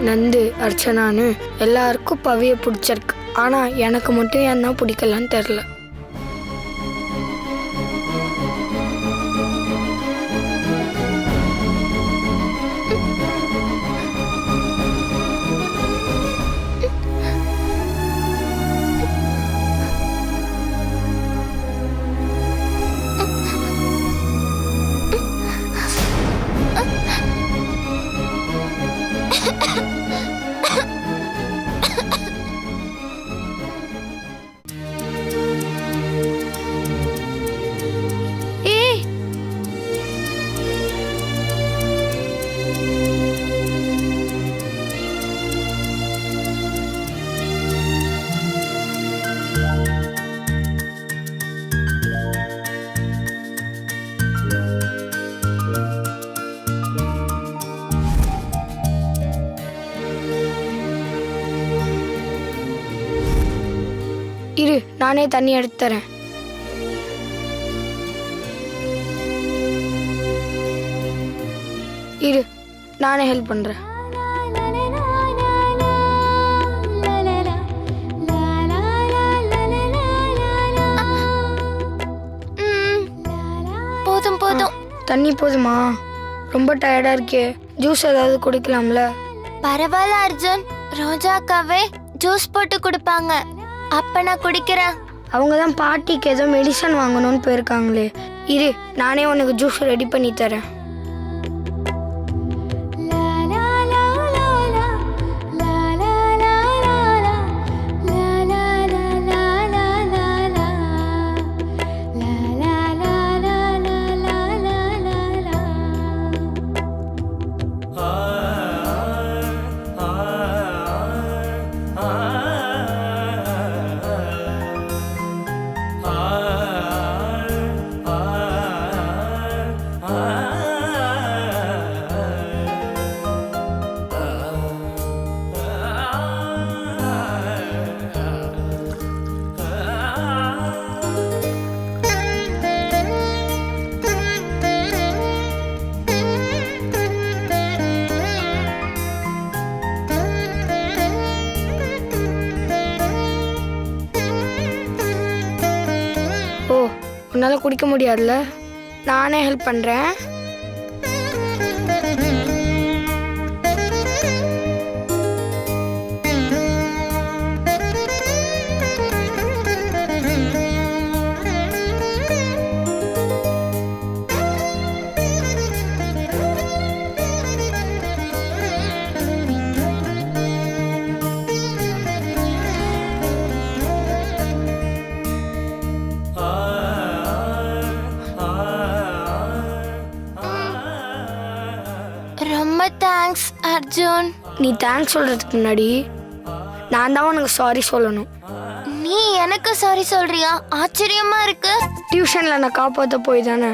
நந்து அர்ச்சனான்னு எல்லாருக்கும் பவியை பிடிச்சிருக்கு. ஆனால் எனக்கு மட்டும் ஏன் தான் பிடிக்கலன்னு தெரில. இரு, நானே தண்ணி எடுத்து தரேன். இரு, நானே ஹெல்ப் பண்றேன். போதும் போதும். தண்ணி போதுமா? ரொம்ப டயர்டா இருக்கே, ஜூஸ் ஏதாவது குடிக்கலாம்ல? பரவாயில்ல அர்ஜுன், ரோஜாக்காவே ஜூஸ் போட்டு கொடுப்பாங்க, அப்ப நான் குடிக்கிறேன். அவங்க தான் பாட்டிக்கு ஏதோ மெடிசன் வாங்கணும்னு போயிருக்காங்களே. இரு, நானே உனக்கு ஜூஸ் ரெடி பண்ணி தரேன். உன்னால் குடிக்க முடியாதுல்ல, நானே ஹெல்ப் பண்ணுறேன். ரொம்ப தேங்க்ஸ் அர்ஜுன். நீ தேங்க்ஸ் சொல்றதுக்கு முன்னாடி நான் தான் உனக்கு சாரி சொல்லணும். நீ எனக்கு சாரி சொல்றியா? ஆச்சரியமா இருக்கு. டியூஷன்ல நான் காப்பாற்ற போய் தானே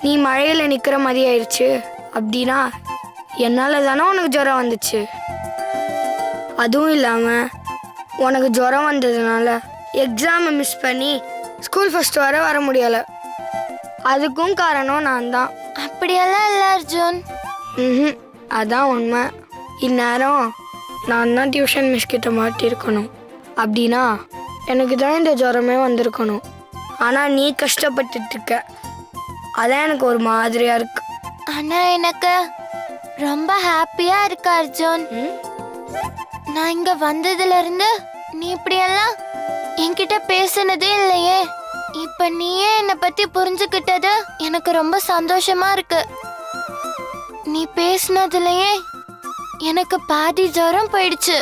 நீ மழையில நிக்கிற மாதிரி ஆயிடுச்சு. அப்படின்னா என்னால தானே உனக்கு ஜுரம் வந்துச்சு. அதுவும் இல்லாம உனக்கு ஜுரம் வந்ததுனால எக்ஸாமை மிஸ் பண்ணி ஸ்கூல் ஃபர்ஸ்ட் வர முடியல. அதுக்கும் காரணம் நான் தான். அப்படியெல்லாம் இல்லை அர்ஜுன். அதான் உண்மை. இந்நேரம் நான் தான் டியூஷன் மிஸ் கிட்ட மாட்டிருக்கணும். அப்படின்னா எனக்கு தான் இந்த ஜுரமே வந்திருக்கணும். ஆனால் நீ கஷ்டப்பட்டுட்டு இருக்க, அதான் எனக்கு ஒரு மாதிரியா இருக்கு. ஆனா எனக்கு ரொம்ப ஹாப்பியா இருக்கு அர்ஜுன். நான் இங்க வந்ததுல இருந்து நீ இப்படியெல்லாம் என்கிட்ட பேசுனதே இல்லையே. இப்ப நீயே என்னை பத்தி புரிஞ்சுக்கிட்டது எனக்கு ரொம்ப சந்தோஷமா இருக்கு. நீ பேசுனதுலயே எனக்கு பாதி ஜுரம் போயிடுச்சு.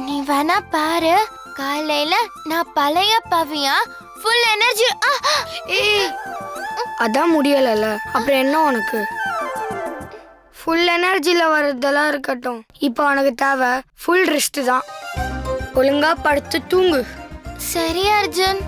நீ வேணா பாரு, காலையில நான் பழைய பவியா ஃபுல் எனர்ஜி. அதான் முடியலல்ல, அப்புறம் என்ன உனக்கு? ஃபுல் எனர்ஜில வர்றதெல்லாம் இருக்கட்டும், இப்போ உனக்கு தேவை ஃபுல் ரெஸ்ட் தான். ஒழுங்கா படுத்து தூங்கு. சரி அர்ஜுன்.